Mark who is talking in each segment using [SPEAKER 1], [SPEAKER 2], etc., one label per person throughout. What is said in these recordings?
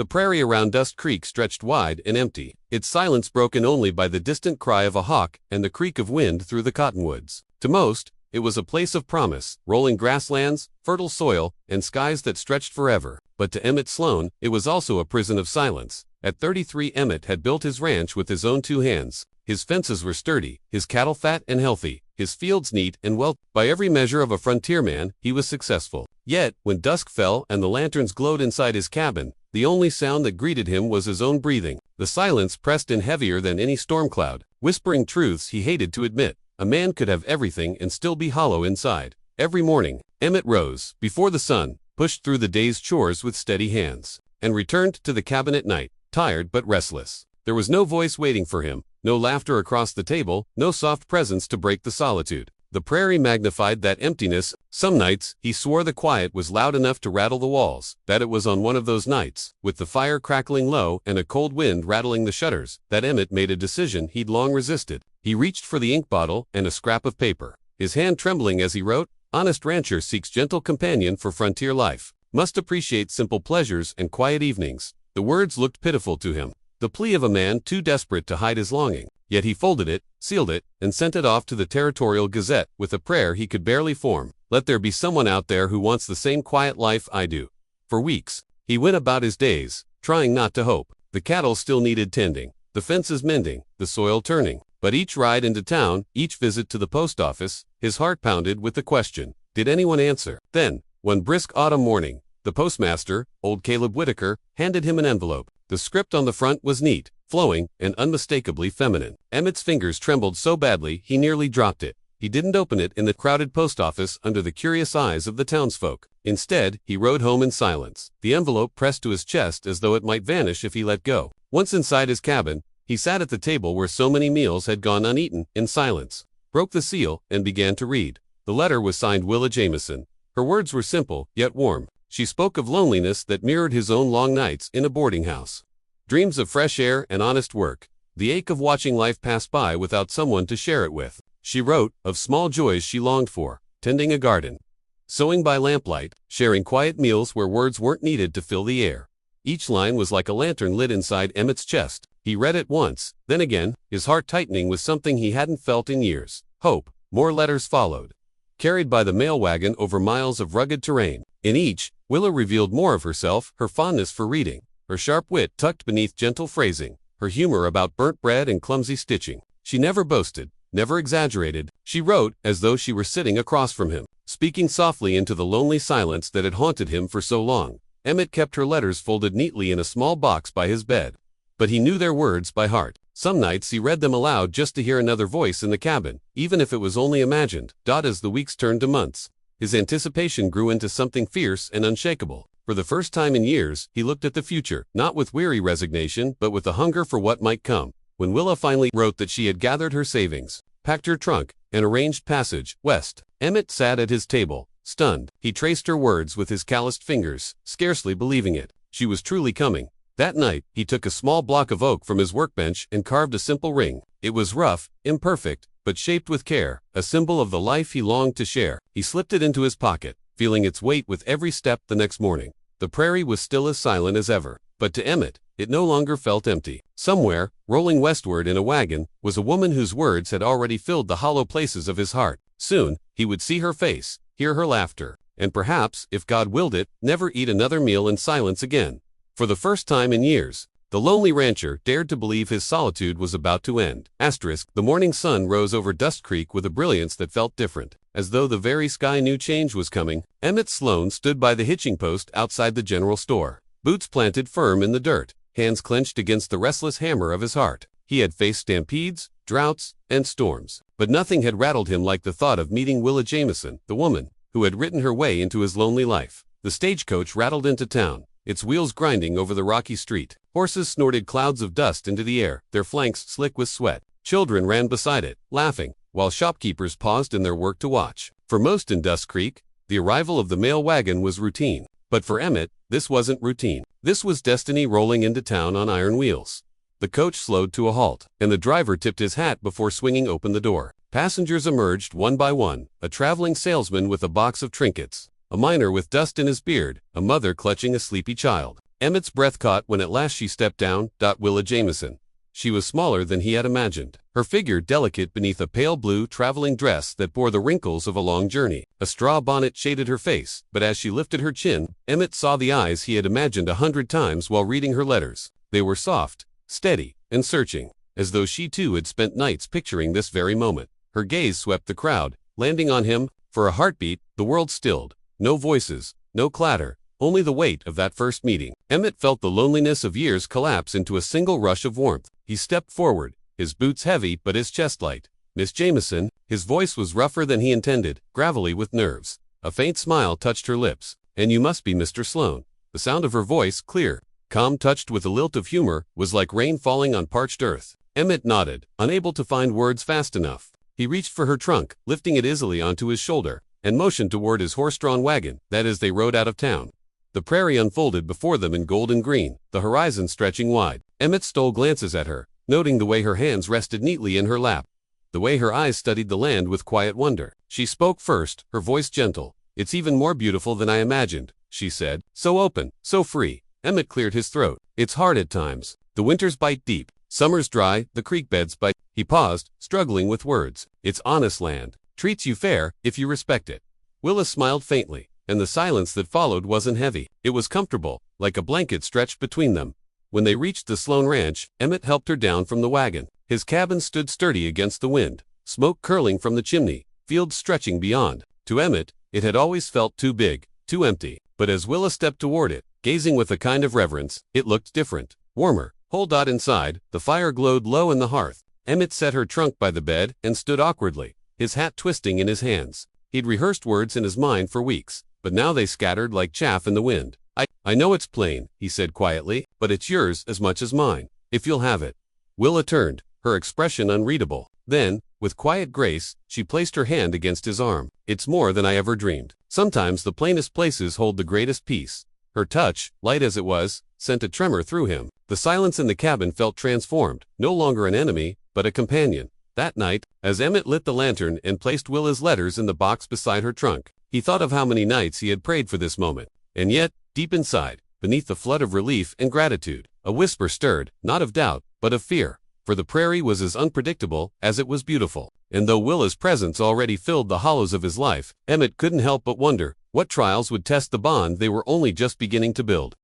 [SPEAKER 1] The prairie around Dust Creek stretched wide and empty, its silence broken only by the distant cry of a hawk and the creak of wind through the cottonwoods. To most, it was a place of promise, rolling grasslands, fertile soil, and skies that stretched forever. But to Emmett Sloan, it was also a prison of silence. At 33, Emmett had built his ranch with his own 2 hands. His fences were sturdy, his cattle fat and healthy, his fields neat and well. By every measure of a frontierman, he was successful. Yet, when dusk fell and the lanterns glowed inside his cabin, the only sound that greeted him was his own breathing. The silence pressed in heavier than any storm cloud, whispering truths he hated to admit. A man could have everything and still be hollow inside. Every morning, Emmett rose, before the sun, pushed through the day's chores with steady hands, and returned to the cabin at night, tired but restless. There was no voice waiting for him, no laughter across the table, no soft presence to break the solitude. The prairie magnified that emptiness. Some nights, he swore the quiet was loud enough to rattle the walls, that it was on one of those nights, with the fire crackling low and a cold wind rattling the shutters, that Emmett made a decision he'd long resisted. He reached for the ink bottle and a scrap of paper, his hand trembling as he wrote, "Honest rancher seeks gentle companion for frontier life. Must appreciate simple pleasures and quiet evenings." The words looked pitiful to him, the plea of a man too desperate to hide his longing. Yet he folded it, sealed it, and sent it off to the Territorial Gazette with a prayer he could barely form. "Let there be someone out there who wants the same quiet life I do." For weeks, he went about his days, trying not to hope. The cattle still needed tending, the fences mending, the soil turning. But each ride into town, each visit to the post office, his heart pounded with the question, did anyone answer? Then, one brisk autumn morning, the postmaster, old Caleb Whitaker, handed him an envelope. The script on the front was neat, flowing, and unmistakably feminine. Emmett's fingers trembled so badly he nearly dropped it. He didn't open it in the crowded post office under the curious eyes of the townsfolk. Instead, he rode home in silence, the envelope pressed to his chest as though it might vanish if he let go. Once inside his cabin, he sat at the table where so many meals had gone uneaten, in silence, broke the seal, and began to read. The letter was signed Willa Jamison. Her words were simple, yet warm. She spoke of loneliness that mirrored his own long nights in a boarding house. Dreams of fresh air and honest work. The ache of watching life pass by without someone to share it with. She wrote of small joys she longed for, tending a garden, sewing by lamplight, sharing quiet meals where words weren't needed to fill the air. Each line was like a lantern lit inside Emmett's chest. He read it once, then again, his heart tightening with something he hadn't felt in years. Hope. More letters followed, carried by the mail wagon over miles of rugged terrain. In each, Willa revealed more of herself, her fondness for reading, her sharp wit tucked beneath gentle phrasing, her humor about burnt bread and clumsy stitching. She never boasted, never exaggerated. She wrote as though she were sitting across from him, speaking softly into the lonely silence that had haunted him for so long. Emmett kept her letters folded neatly in a small box by his bed, but he knew their words by heart. Some nights he read them aloud just to hear another voice in the cabin, even if it was only imagined. As the weeks turned to months, his anticipation grew into something fierce and unshakable. For the first time in years, he looked at the future, not with weary resignation, but with a hunger for what might come. When Willa finally wrote that she had gathered her savings, packed her trunk, and arranged passage west, Emmett sat at his table, stunned. He traced her words with his calloused fingers, scarcely believing it. She was truly coming. That night, he took a small block of oak from his workbench and carved a simple ring. It was rough, imperfect, but shaped with care, a symbol of the life he longed to share. He slipped it into his pocket, feeling its weight with every step. The next morning, the prairie was still as silent as ever, but to Emmett, it no longer felt empty. Somewhere, rolling westward in a wagon, was a woman whose words had already filled the hollow places of his heart. Soon, he would see her face, hear her laughter, and perhaps, if God willed it, never eat another meal in silence again. For the first time in years, the lonely rancher dared to believe his solitude was about to end. The morning sun rose over Dust Creek with a brilliance that felt different, as though the very sky knew change was coming. Emmett Sloan stood by the hitching post outside the general store, boots planted firm in the dirt, hands clenched against the restless hammer of his heart. He had faced stampedes, droughts, and storms, but nothing had rattled him like the thought of meeting Willa Jamison, the woman who had written her way into his lonely life. The stagecoach rattled into town, its wheels grinding over the rocky street. Horses snorted clouds of dust into the air, their flanks slick with sweat. Children ran beside it, laughing, while shopkeepers paused in their work to watch. For most in Dust Creek, the arrival of the mail wagon was routine. But for Emmett, this wasn't routine. This was destiny rolling into town on iron wheels. The coach slowed to a halt, and the driver tipped his hat before swinging open the door. Passengers emerged one by one, a traveling salesman with a box of trinkets, a miner with dust in his beard, a mother clutching a sleepy child. Emmett's breath caught when at last she stepped down. Willa Jamieson. She was smaller than he had imagined, her figure delicate beneath a pale blue traveling dress that bore the wrinkles of a long journey. A straw bonnet shaded her face, but as she lifted her chin, Emmett saw the eyes he had imagined 100 times while reading her letters. They were soft, steady, and searching, as though she too had spent nights picturing this very moment. Her gaze swept the crowd, landing on him. For a heartbeat, the world stilled. No voices, no clatter, only the weight of that first meeting. Emmett felt the loneliness of years collapse into a single rush of warmth. He stepped forward, his boots heavy but his chest light. "Miss Jamieson," his voice was rougher than he intended, gravelly with nerves. A faint smile touched her lips. "And you must be Mr. Sloane." The sound of her voice, clear, calm, touched with a lilt of humor, was like rain falling on parched earth. Emmett nodded, unable to find words fast enough. He reached for her trunk, lifting it easily onto his shoulder, and motioned toward his horse-drawn wagon, that as they rode out of town. The prairie unfolded before them in gold and green, the horizon stretching wide. Emmett stole glances at her, noting the way her hands rested neatly in her lap, the way her eyes studied the land with quiet wonder. She spoke first, her voice gentle. "It's even more beautiful than I imagined," she said. "So open, so free." Emmett cleared his throat. "It's hard at times. The winters bite deep, summer's dry, the creek beds bite." He paused, struggling with words. "It's honest land. Treats you fair, if you respect it." Willa smiled faintly, and the silence that followed wasn't heavy. It was comfortable, like a blanket stretched between them. When they reached the Sloane Ranch, Emmett helped her down from the wagon. His cabin stood sturdy against the wind, smoke curling from the chimney, fields stretching beyond. To Emmett, it had always felt too big, too empty. But as Willa stepped toward it, gazing with a kind of reverence, it looked different, warmer. Whole inside, the fire glowed low in the hearth. Emmett set her trunk by the bed and stood awkwardly, his hat twisting in his hands. He'd rehearsed words in his mind for weeks, but now they scattered like chaff in the wind. I know it's plain," he said quietly, "but it's yours as much as mine, if you'll have it." Willa turned, her expression unreadable. Then, with quiet grace, she placed her hand against his arm. "It's more than I ever dreamed. Sometimes the plainest places hold the greatest peace." Her touch, light as it was, sent a tremor through him. The silence in the cabin felt transformed, no longer an enemy, but a companion. That night, as Emmett lit the lantern and placed Willa's letters in the box beside her trunk, he thought of how many nights he had prayed for this moment. And yet, deep inside, beneath the flood of relief and gratitude, a whisper stirred, not of doubt, but of fear. For the prairie was as unpredictable as it was beautiful. And though Willa's presence already filled the hollows of his life, Emmett couldn't help but wonder what trials would test the bond they were only just beginning to build.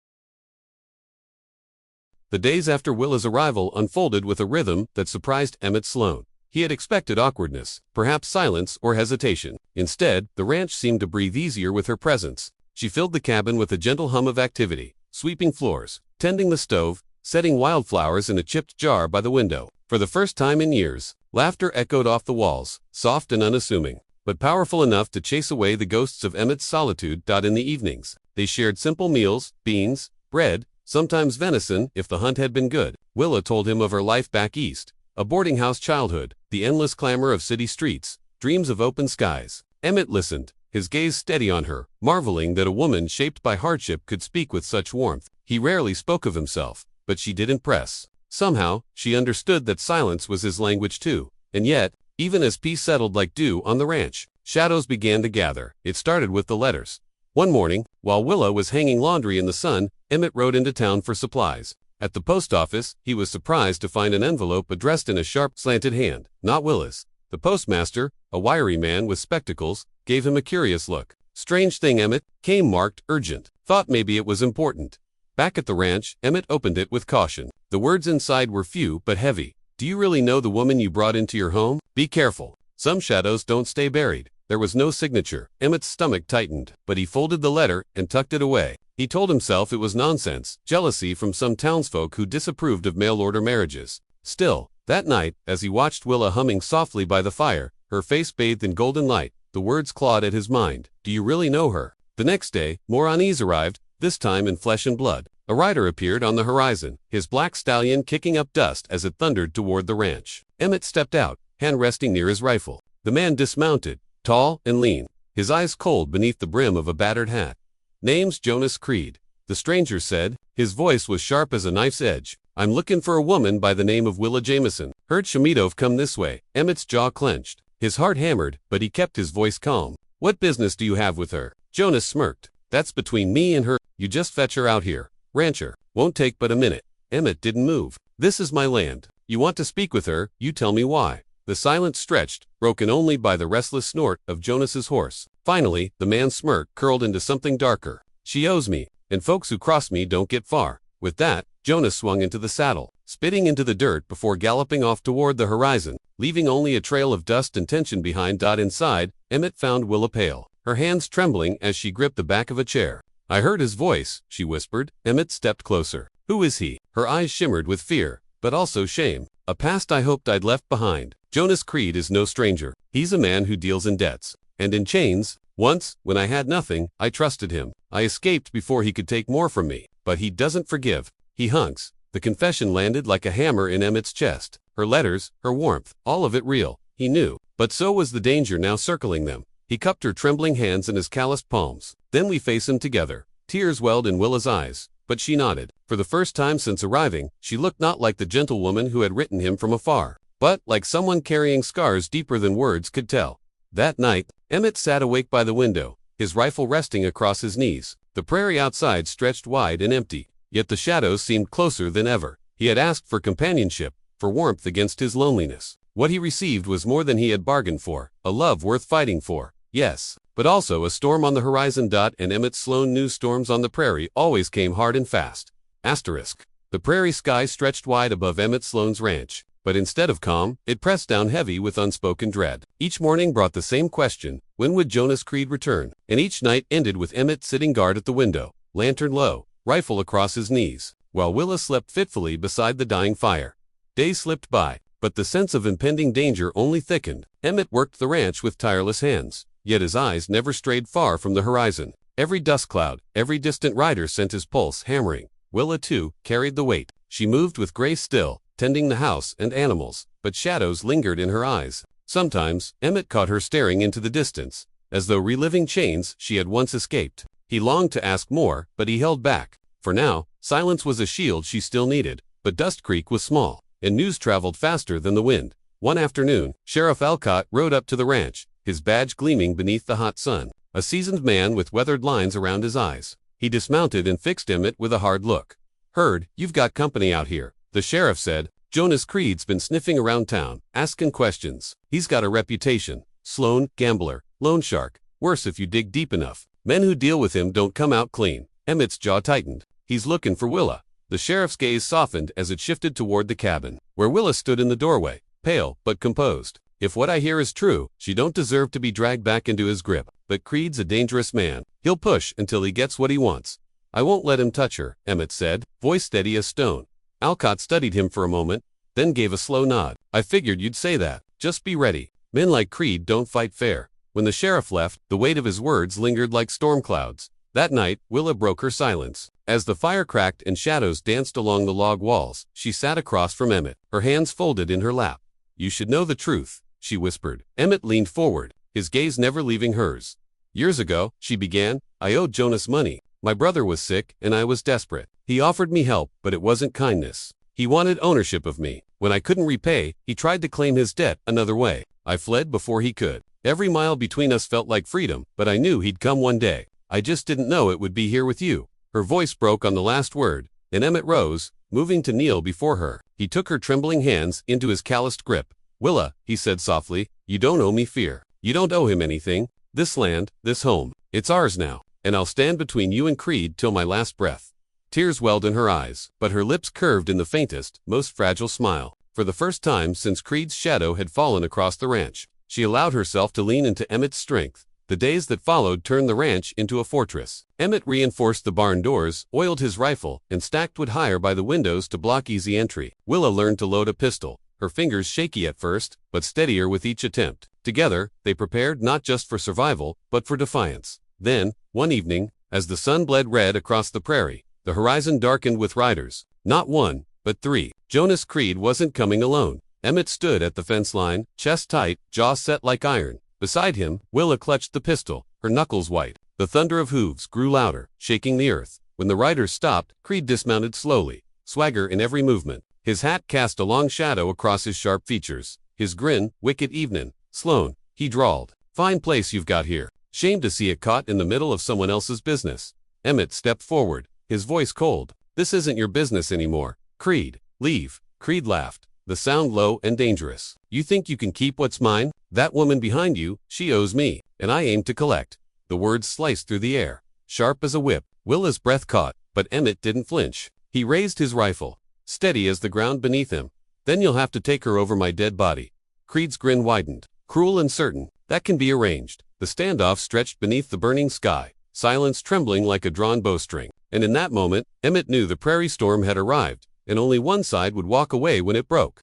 [SPEAKER 1] The days after Willa's arrival unfolded with a rhythm that surprised Emmett Sloane. He had expected awkwardness, perhaps silence or hesitation. Instead, the ranch seemed to breathe easier with her presence. She filled the cabin with a gentle hum of activity, sweeping floors, tending the stove, setting wildflowers in a chipped jar by the window. For the first time in years, laughter echoed off the walls, soft and unassuming, but powerful enough to chase away the ghosts of Emmett's solitude. In the evenings, they shared simple meals, beans, bread, sometimes venison if the hunt had been good. Willa told him of her life back east, a boarding house childhood, the endless clamor of city streets, dreams of open skies. Emmett listened, his gaze steady on her, marveling that a woman shaped by hardship could speak with such warmth. He rarely spoke of himself, but she didn't press. Somehow, she understood that silence was his language too. And yet, even as peace settled like dew on the ranch, shadows began to gather. It started with the letters. One morning, while Willa was hanging laundry in the sun, Emmett rode into town for supplies. At the post office, he was surprised to find an envelope addressed in a sharp, slanted hand, not Willa's. The postmaster, a wiry man with spectacles, gave him a curious look. "Strange thing, Emmett," came marked urgent. "Thought maybe it was important." Back at the ranch, Emmett opened it with caution. The words inside were few but heavy. "Do you really know the woman you brought into your home? Be careful. Some shadows don't stay buried." There was no signature. Emmett's stomach tightened, but he folded the letter and tucked it away. He told himself it was nonsense, jealousy from some townsfolk who disapproved of mail-order marriages. Still, that night, as he watched Willa humming softly by the fire, her face bathed in golden light, the words clawed at his mind. "Do you really know her?" The next day, more unease arrived, this time in flesh and blood. A rider appeared on the horizon, his black stallion kicking up dust as it thundered toward the ranch. Emmett stepped out, hand resting near his rifle. The man dismounted, tall and lean, his eyes cold beneath the brim of a battered hat. "Name's Jonas Creed," the stranger said. His voice was sharp as a knife's edge. "I'm looking for a woman by the name of Willa Jamieson. Heard Shemidov come this way." Emmett's jaw clenched. His heart hammered, but he kept his voice calm. "What business do you have with her?" Jonas smirked. "That's between me and her. You just fetch her out here. Rancher, won't take but a minute. Emmett didn't move. This is my land. You want to speak with her, you tell me why. The silence stretched, broken only by the restless snort of Jonas's horse. Finally, the man's smirk curled into something darker. She owes me, and folks who cross me don't get far. With that, Jonas swung into the saddle, spitting into the dirt before galloping off toward the horizon, leaving only a trail of dust and tension behind. Inside, Emmett found Willa pale, her hands trembling as she gripped the back of a chair. I heard his voice, she whispered. Emmett stepped closer. Who is he? Her eyes shimmered with fear, but also shame. A past I hoped I'd left behind. Jonas Creed is no stranger. He's a man who deals in debts and in chains. Once, when I had nothing, I trusted him. I escaped before he could take more from me. But he doesn't forgive. He hunks. The confession landed like a hammer in Emmett's chest. Her letters, her warmth, all of it real. He knew. But so was the danger now circling them. He cupped her trembling hands in his calloused palms. Then we faced him together. Tears welled in Willa's eyes, but she nodded. For the first time since arriving, she looked not like the gentlewoman who had written him from afar, but like someone carrying scars deeper than words could tell. That night, Emmett sat awake by the window, his rifle resting across his knees. The prairie outside stretched wide and empty, yet the shadows seemed closer than ever. He had asked for companionship, for warmth against his loneliness. What he received was more than he had bargained for, a love worth fighting for. Yes, but also a storm on the horizon. And Emmett Sloan knew storms on the prairie always came hard and fast. The prairie sky stretched wide above Emmett Sloan's ranch, but instead of calm, it pressed down heavy with unspoken dread. Each morning brought the same question: when would Jonas Creed return? And each night ended with Emmett sitting guard at the window, lantern low, rifle across his knees, while Willa slept fitfully beside the dying fire. Days slipped by, but the sense of impending danger only thickened. Emmett worked the ranch with tireless hands, yet his eyes never strayed far from the horizon. Every dust cloud, every distant rider sent his pulse hammering. Willa, too, carried the weight. She moved with grace still, tending the house and animals, but shadows lingered in her eyes. Sometimes, Emmett caught her staring into the distance, as though reliving chains she had once escaped. He longed to ask more, but he held back. For now, silence was a shield she still needed, but Dust Creek was small, and news traveled faster than the wind. One afternoon, Sheriff Alcott rode up to the ranch, his badge gleaming beneath the hot sun, a seasoned man with weathered lines around his eyes. He dismounted and fixed Emmett with a hard look. "Heard, you've got company out here," the sheriff said. "Jonas Creed's been sniffing around town, asking questions. He's got a reputation. Sloan, gambler, loan shark. Worse if you dig deep enough. Men who deal with him don't come out clean." Emmett's jaw tightened. "He's looking for Willa." The sheriff's gaze softened as it shifted toward the cabin, where Willa stood in the doorway, pale but composed. "If what I hear is true, she don't deserve to be dragged back into his grip. But Creed's a dangerous man. He'll push until he gets what he wants." "I won't let him touch her," Emmett said, voice steady as stone. Alcott studied him for a moment, then gave a slow nod. "I figured you'd say that. Just be ready. Men like Creed don't fight fair." When the sheriff left, the weight of his words lingered like storm clouds. That night, Willa broke her silence. As the fire cracked and shadows danced along the log walls, she sat across from Emmett, her hands folded in her lap. "You should know the truth," she whispered. Emmett leaned forward, his gaze never leaving hers. "Years ago," she began, "I owed Jonas money. My brother was sick, and I was desperate. He offered me help, but it wasn't kindness. He wanted ownership of me. When I couldn't repay, he tried to claim his debt another way. I fled before he could. Every mile between us felt like freedom, but I knew he'd come one day. I just didn't know it would be here with you." Her voice broke on the last word, and Emmett rose, moving to kneel before her. He took her trembling hands into his calloused grip. "Willa," he said softly, "you don't owe me fear. You don't owe him anything. This land, this home, it's ours now, and I'll stand between you and Creed till my last breath." Tears welled in her eyes, but her lips curved in the faintest, most fragile smile. For the first time since Creed's shadow had fallen across the ranch, she allowed herself to lean into Emmett's strength. The days that followed turned the ranch into a fortress. Emmett reinforced the barn doors, oiled his rifle, and stacked wood higher by the windows to block easy entry. Willa learned to load a pistol, her fingers shaky at first, but steadier with each attempt. Together, they prepared not just for survival, but for defiance. Then, one evening, as the sun bled red across the prairie, the horizon darkened with riders. Not one, but three. Jonas Creed wasn't coming alone. Emmett stood at the fence line, chest tight, jaw set like iron. Beside him, Willa clutched the pistol, her knuckles white. The thunder of hooves grew louder, shaking the earth. When the riders stopped, Creed dismounted slowly, swagger in every movement. His hat cast a long shadow across his sharp features. His grin, wicked evening. "Sloan," he drawled. "Fine place you've got here. Shame to see it caught in the middle of someone else's business." Emmett stepped forward, his voice cold. This isn't your business anymore. Creed, leave. Creed laughed, the sound low and dangerous. You think you can keep what's mine? That woman behind you, she owes me, and I aim to collect. The words sliced through the air, sharp as a whip. Willa's breath caught, but Emmett didn't flinch. He raised his rifle, steady as the ground beneath him. Then you'll have to take her over my dead body. Creed's grin widened, cruel and certain. That can be arranged. The standoff stretched beneath the burning sky, silence trembling like a drawn bowstring. And in that moment, Emmett knew the prairie storm had arrived, and only one side would walk away when it broke.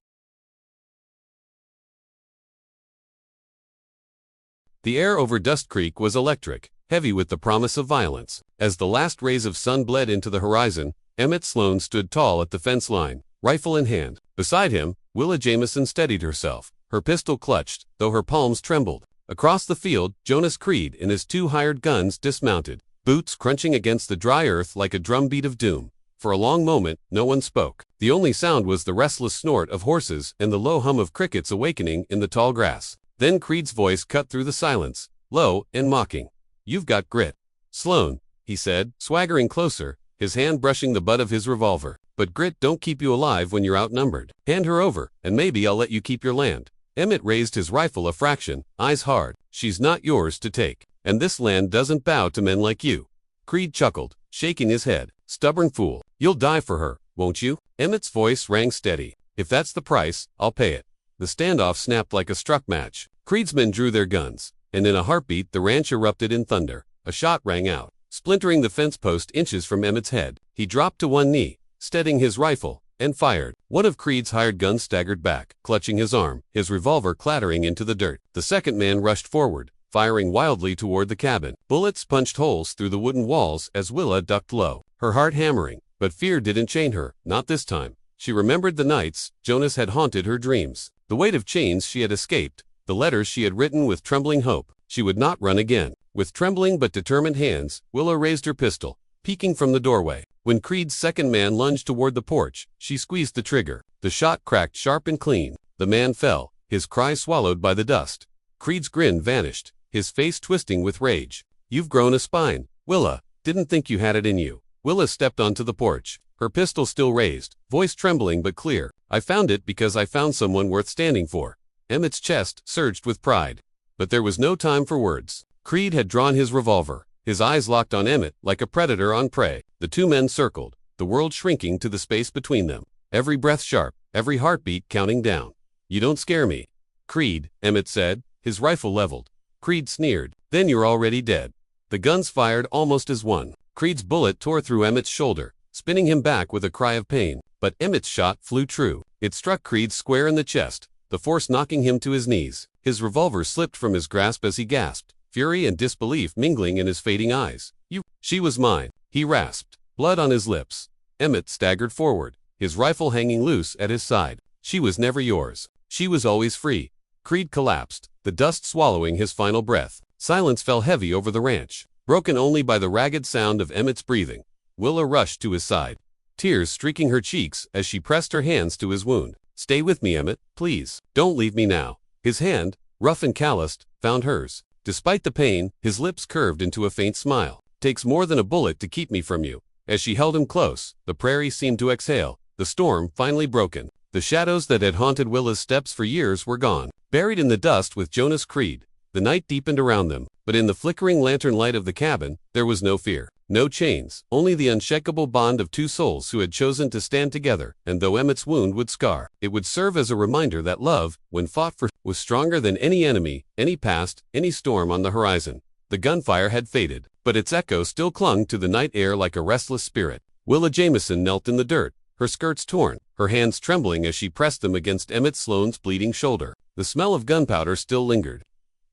[SPEAKER 1] The air over Dust Creek was electric, heavy with the promise of violence. As the last rays of sun bled into the horizon, Emmett Sloan stood tall at the fence line, rifle in hand. Beside him, Willa Jamison steadied herself, her pistol clutched, though her palms trembled. Across the field, Jonas Creed and his 2 hired guns dismounted, boots crunching against the dry earth like a drumbeat of doom. For a long moment, no one spoke. The only sound was the restless snort of horses and the low hum of crickets awakening in the tall grass. Then Creed's voice cut through the silence, low and mocking. "You've got grit, Sloan," he said, swaggering closer, his hand brushing the butt of his revolver. "But grit don't keep you alive when you're outnumbered. Hand her over, and maybe I'll let you keep your land." Emmett raised his rifle a fraction, eyes hard. "She's not yours to take, and this land doesn't bow to men like you." Creed chuckled, shaking his head. "Stubborn fool. You'll die for her, won't you?" Emmett's voice rang steady. "If that's the price, I'll pay it." The standoff snapped like a struck match. Creed's men drew their guns, and in a heartbeat the ranch erupted in thunder. A shot rang out, splintering the fence post inches from Emmett's head. He dropped to one knee, steadying his rifle, and fired. One of Creed's hired guns staggered back, clutching his arm, his revolver clattering into the dirt. The second man rushed forward, firing wildly toward the cabin. Bullets punched holes through the wooden walls as Willa ducked low, her heart hammering. But fear didn't chain her, not this time. She remembered the nights Jonas had haunted her dreams, the weight of chains she had escaped, the letters she had written with trembling hope. She would not run again. With trembling but determined hands, Willa raised her pistol, peeking from the doorway. When Creed's second man lunged toward the porch, she squeezed the trigger. The shot cracked sharp and clean. The man fell, his cry swallowed by the dust. Creed's grin vanished, his face twisting with rage. "You've grown a spine, Willa. Didn't think you had it in you." Willa stepped onto the porch, her pistol still raised, voice trembling but clear. "I found it because I found someone worth standing for." Emmett's chest surged with pride. But there was no time for words. Creed had drawn his revolver, his eyes locked on Emmett like a predator on prey. The 2 men circled, the world shrinking to the space between them, every breath sharp, every heartbeat counting down. "You don't scare me, Creed," Emmett said, his rifle leveled. Creed sneered. "Then you're already dead." The guns fired almost as one. Creed's bullet tore through Emmett's shoulder, spinning him back with a cry of pain. But Emmett's shot flew true. It struck Creed square in the chest, the force knocking him to his knees. His revolver slipped from his grasp as he gasped, fury and disbelief mingling in his fading eyes. She was mine," he rasped, blood on his lips. Emmett staggered forward, his rifle hanging loose at his side. "She was never yours. She was always free." Creed collapsed, the dust swallowing his final breath. Silence fell heavy over the ranch, broken only by the ragged sound of Emmett's breathing. Willa rushed to his side, tears streaking her cheeks as she pressed her hands to his wound. "Stay with me, Emmett, please. Don't leave me now." His hand, rough and calloused, found hers. Despite the pain, his lips curved into a faint smile. "Takes more than a bullet to keep me from you." As she held him close, the prairie seemed to exhale, the storm finally broken. The shadows that had haunted Willa's steps for years were gone, buried in the dust with Jonas Creed. The night deepened around them, but in the flickering lantern light of the cabin, there was no fear, no chains, only the unshakable bond of 2 souls who had chosen to stand together. And though Emmett's wound would scar, it would serve as a reminder that love, when fought for, was stronger than any enemy, any past, any storm on the horizon. The gunfire had faded, but its echo still clung to the night air like a restless spirit. Willa Jamison knelt in the dirt, her skirts torn, her hands trembling as she pressed them against Emmett Sloan's bleeding shoulder. The smell of gunpowder still lingered,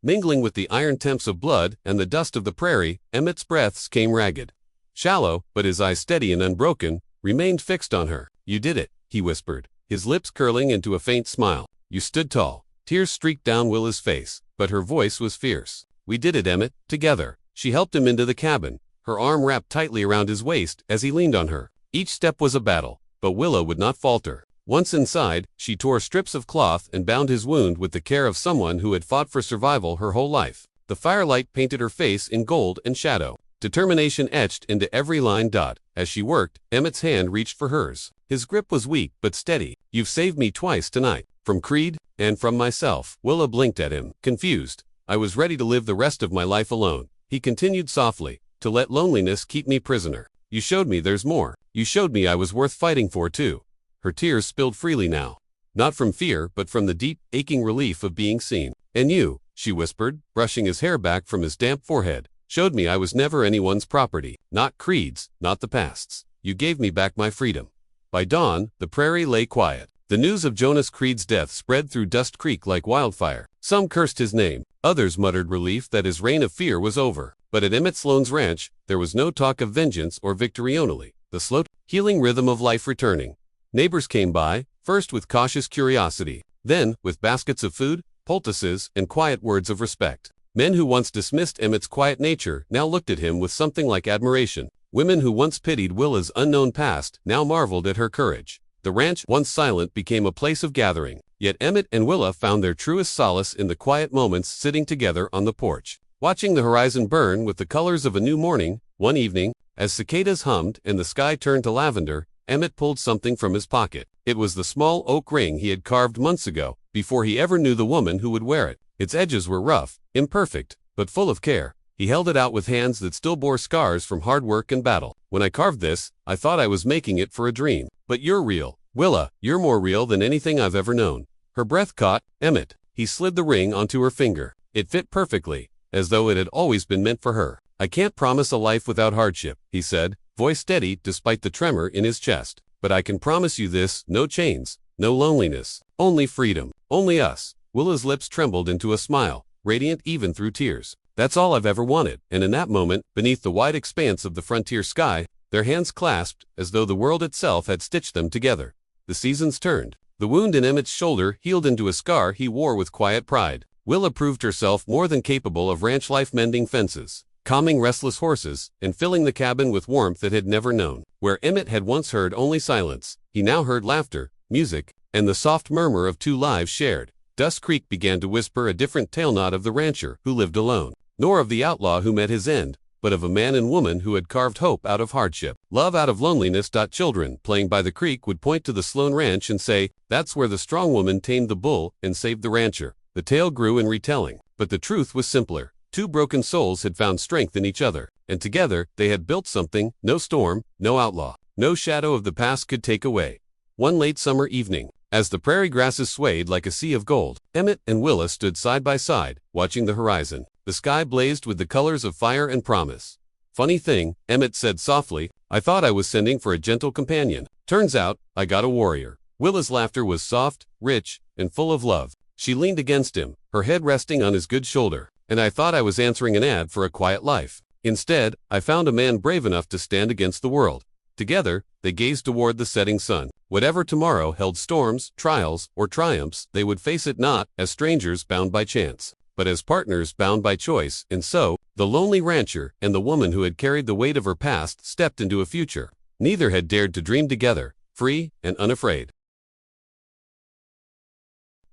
[SPEAKER 1] mingling with the iron temps of blood and the dust of the prairie. Emmett's breaths came ragged, shallow, but his eyes steady and unbroken, remained fixed on her. "You did it," he whispered, his lips curling into a faint smile. "You stood tall." Tears streaked down Willa's face, but her voice was fierce. "We did it, Emmett, together." She helped him into the cabin, her arm wrapped tightly around his waist as he leaned on her. Each step was a battle, but Willa would not falter. Once inside, she tore strips of cloth and bound his wound with the care of someone who had fought for survival her whole life. The firelight painted her face in gold and shadow. determination etched into every line. As she worked, Emmett's hand reached for hers. His grip was weak but steady. "You've saved me twice tonight. From Creed, and from myself." Willa blinked at him, confused. "I was ready to live the rest of my life alone," he continued softly, "to let loneliness keep me prisoner. You showed me there's more. You showed me I was worth fighting for too." Her tears spilled freely now. Not from fear, but from the deep, aching relief of being seen. "And you," she whispered, brushing his hair back from his damp forehead, "showed me I was never anyone's property. Not Creed's, not the past's. You gave me back my freedom." By dawn, the prairie lay quiet. The news of Jonas Creed's death spread through Dust Creek like wildfire. Some cursed his name. Others muttered relief that his reign of fear was over. But at Emmett Sloan's ranch, there was no talk of vengeance or victory, only the slow, healing rhythm of life returning. Neighbors came by, first with cautious curiosity, then with baskets of food, poultices, and quiet words of respect. Men who once dismissed Emmett's quiet nature now looked at him with something like admiration. Women who once pitied Willa's unknown past now marveled at her courage. The ranch, once silent, became a place of gathering. Yet Emmett and Willa found their truest solace in the quiet moments sitting together on the porch, watching the horizon burn with the colors of a new morning. One evening, as cicadas hummed and the sky turned to lavender, Emmett pulled something from his pocket. It was the small oak ring he had carved months ago, before he ever knew the woman who would wear it. Its edges were rough, imperfect, but full of care. He held it out with hands that still bore scars from hard work and battle. "When I carved this, I thought I was making it for a dream. But you're real. Willa, you're more real than anything I've ever known." Her breath caught Emmett. He slid the ring onto her finger. It fit perfectly, as though it had always been meant for her. "I can't promise a life without hardship," he said, voice steady despite the tremor in his chest. "But I can promise you this: no chains, no loneliness, only freedom, only us." Willa's lips trembled into a smile, radiant even through tears. "That's all I've ever wanted." And in that moment, beneath the wide expanse of the frontier sky, their hands clasped as though the world itself had stitched them together. The seasons turned. The wound in Emmett's shoulder healed into a scar he wore with quiet pride. Willa proved herself more than capable of ranch life, mending fences, calming restless horses, and filling the cabin with warmth it had never known. Where Emmett had once heard only silence, he now heard laughter, music, and the soft murmur of two lives shared. Dust Creek began to whisper a different tale, not of the rancher who lived alone, nor of the outlaw who met his end, but of a man and woman who had carved hope out of hardship, love out of loneliness. Children playing by the creek would point to the Sloan Ranch and say, "That's where the strong woman tamed the bull and saved the rancher." The tale grew in retelling, but the truth was simpler. Two broken souls had found strength in each other, and together they had built something no storm, no outlaw, no shadow of the past could take away. One late summer evening, as the prairie grasses swayed like a sea of gold, Emmett and Willa stood side by side, watching the horizon. The sky blazed with the colors of fire and promise. "Funny thing," Emmett said softly, "I thought I was sending for a gentle companion. Turns out, I got a warrior." Willa's laughter was soft, rich, and full of love. She leaned against him, her head resting on his good shoulder. "And I thought I was answering an ad for a quiet life. Instead, I found a man brave enough to stand against the world." Together, they gazed toward the setting sun. Whatever tomorrow held, storms, trials, or triumphs, they would face it not as strangers bound by chance, but as partners bound by choice. And so, the lonely rancher and the woman who had carried the weight of her past stepped into a future neither had dared to dream together, free and unafraid.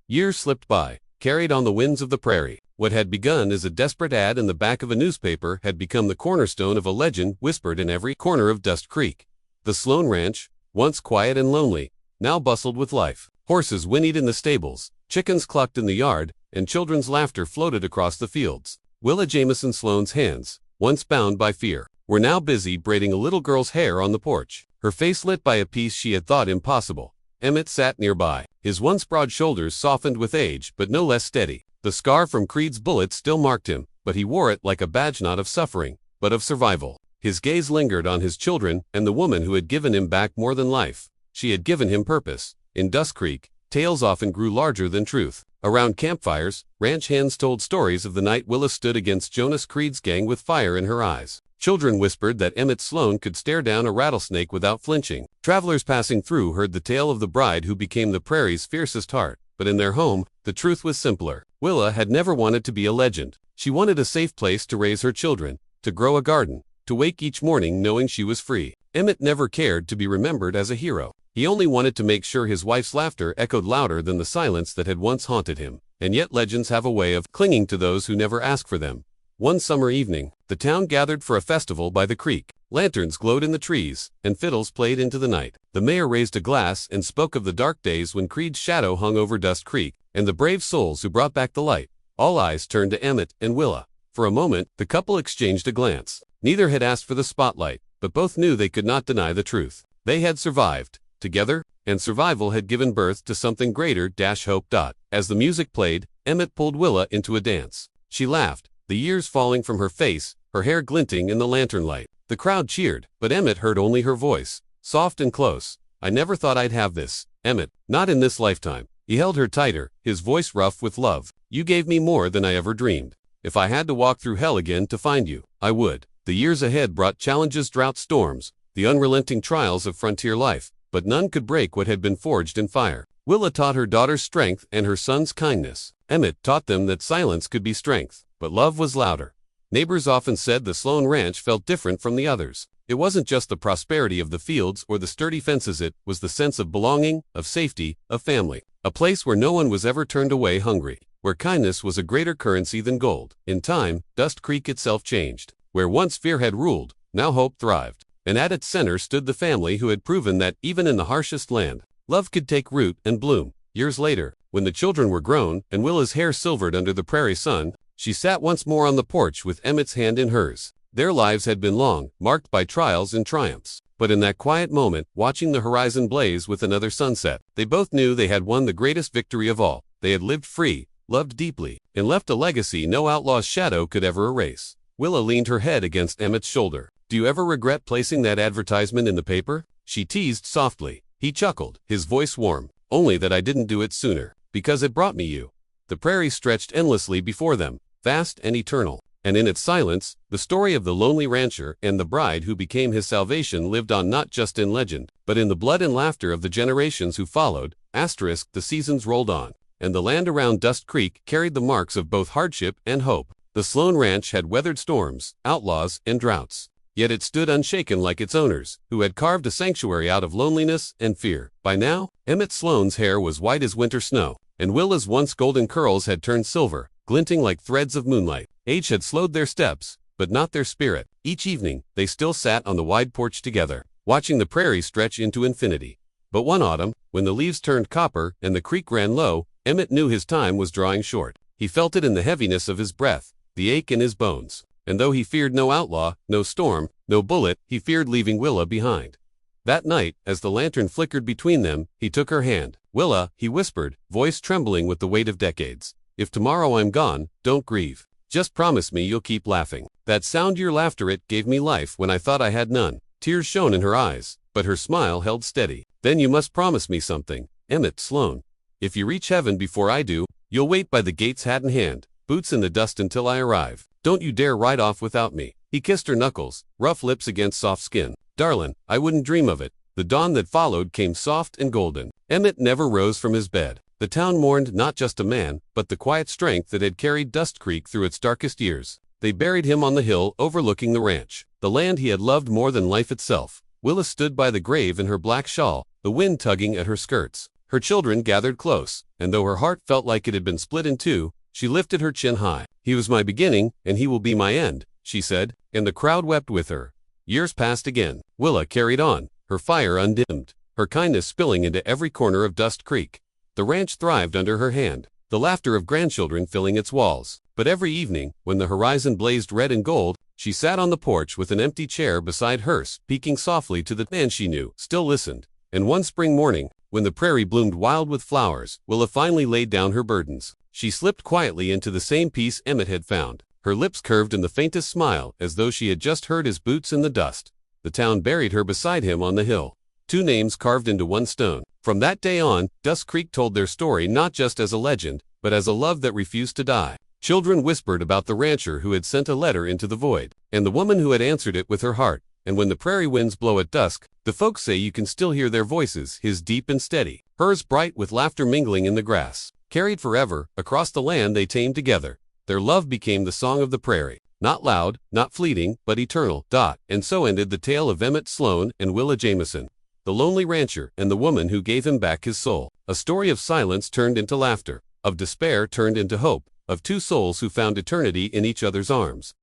[SPEAKER 1] Years slipped by, carried on the winds of the prairie. What had begun as a desperate ad in the back of a newspaper had become the cornerstone of a legend whispered in every corner of Dust Creek. The Sloan Ranch, once quiet and lonely, now bustled with life. Horses whinnied in the stables, chickens clucked in the yard, and children's laughter floated across the fields. Willa Jamison Sloan's hands, once bound by fear, were now busy braiding a little girl's hair on the porch, her face lit by a peace she had thought impossible. Emmett sat nearby, his once broad shoulders softened with age but no less steady. The scar from Creed's bullet still marked him, but he wore it like a badge not of suffering, but of survival. His gaze lingered on his children and the woman who had given him back more than life. She had given him purpose. In Dust Creek, tales often grew larger than truth. Around campfires, ranch hands told stories of the night Willa stood against Jonas Creed's gang with fire in her eyes. Children whispered that Emmett Sloan could stare down a rattlesnake without flinching. Travelers passing through heard the tale of the bride who became the prairie's fiercest heart. But in their home, the truth was simpler. Willa had never wanted to be a legend. She wanted a safe place to raise her children, to grow a garden, to wake each morning knowing she was free. Emmett never cared to be remembered as a hero. He only wanted to make sure his wife's laughter echoed louder than the silence that had once haunted him. And yet legends have a way of clinging to those who never ask for them. One summer evening, the town gathered for a festival by the creek. Lanterns glowed in the trees, and fiddles played into the night. The mayor raised a glass and spoke of the dark days when Creed's shadow hung over Dust Creek, and the brave souls who brought back the light. All eyes turned to Emmett and Willa. For a moment, the couple exchanged a glance. Neither had asked for the spotlight, but both knew they could not deny the truth. They had survived together, and survival had given birth to something greater. Hope. As the music played, Emmett pulled Willa into a dance. She laughed, the years falling from her face, her hair glinting in the lantern light. The crowd cheered, but Emmett heard only her voice, soft and close. I never thought I'd have this, Emmett, not in this lifetime. He held her tighter, his voice rough with love. You gave me more than I ever dreamed. If I had to walk through hell again to find you, I would. The years ahead brought challenges, drought, storms, the unrelenting trials of frontier life, but none could break what had been forged in fire. Willa taught her daughter's strength and her son's kindness. Emmett taught them that silence could be strength, but love was louder. Neighbors often said the Sloan Ranch felt different from the others. It wasn't just the prosperity of the fields or the sturdy fences, it was the sense of belonging, of safety, of family. A place where no one was ever turned away hungry, where kindness was a greater currency than gold. In time, Dust Creek itself changed. Where once fear had ruled, now hope thrived. And at its center stood the family who had proven that, even in the harshest land, love could take root and bloom. Years later, when the children were grown and Willa's hair silvered under the prairie sun, she sat once more on the porch with Emmett's hand in hers. Their lives had been long, marked by trials and triumphs. But in that quiet moment, watching the horizon blaze with another sunset, they both knew they had won the greatest victory of all. They had lived free, loved deeply, and left a legacy no outlaw's shadow could ever erase. Willa leaned her head against Emmett's shoulder. Do you ever regret placing that advertisement in the paper? She teased softly. He chuckled, his voice warm. Only that I didn't do it sooner. Because it brought me you. The prairie stretched endlessly before them, vast and eternal. And in its silence, the story of the lonely rancher and the bride who became his salvation lived on, not just in legend, but in the blood and laughter of the generations who followed. The seasons rolled on, and the land around Dust Creek carried the marks of both hardship and hope. The Sloan Ranch had weathered storms, outlaws, and droughts. Yet it stood unshaken like its owners, who had carved a sanctuary out of loneliness and fear. By now, Emmett Sloan's hair was white as winter snow, and Willa's once golden curls had turned silver, glinting like threads of moonlight. Age had slowed their steps, but not their spirit. Each evening, they still sat on the wide porch together, watching the prairie stretch into infinity. But one autumn, when the leaves turned copper and the creek ran low, Emmett knew his time was drawing short. He felt it in the heaviness of his breath, the ache in his bones. And though he feared no outlaw, no storm, no bullet, he feared leaving Willa behind. That night, as the lantern flickered between them, he took her hand. Willa, he whispered, voice trembling with the weight of decades. If tomorrow I'm gone, don't grieve. Just promise me you'll keep laughing. That sound, your laughter, it gave me life when I thought I had none. Tears shone in her eyes, but her smile held steady. Then you must promise me something, Emmett Sloan. If you reach heaven before I do, you'll wait by the gates hat in hand, boots in the dust until I arrive. Don't you dare ride off without me. He kissed her knuckles, rough lips against soft skin. Darlin', I wouldn't dream of it. The dawn that followed came soft and golden. Emmett never rose from his bed. The town mourned not just a man, but the quiet strength that had carried Dust Creek through its darkest years. They buried him on the hill overlooking the ranch, the land he had loved more than life itself. Willa stood by the grave in her black shawl, the wind tugging at her skirts. Her children gathered close, and though her heart felt like it had been split in two, she lifted her chin high. He was my beginning, and he will be my end, she said, and the crowd wept with her. Years passed again. Willa carried on, her fire undimmed, her kindness spilling into every corner of Dust Creek. The ranch thrived under her hand, the laughter of grandchildren filling its walls. But every evening, when the horizon blazed red and gold, she sat on the porch with an empty chair beside hers, speaking softly to the man she knew, still listened. And one spring morning, when the prairie bloomed wild with flowers, Willa finally laid down her burdens. She slipped quietly into the same peace Emmett had found, her lips curved in the faintest smile, as though she had just heard his boots in the dust. The town buried her beside him on the hill, two names carved into one stone. From that day on, Dust Creek told their story not just as a legend, but as a love that refused to die. Children whispered about the rancher who had sent a letter into the void, and the woman who had answered it with her heart. And when the prairie winds blow at dusk, the folks say you can still hear their voices, his deep and steady, hers bright with laughter mingling in the grass. Carried forever, across the land they tamed together, their love became the song of the prairie. Not loud, not fleeting, but eternal. And so ended the tale of Emmett Sloan and Willa Jameson, the lonely rancher and the woman who gave him back his soul. A story of silence turned into laughter, of despair turned into hope, of two souls who found eternity in each other's arms.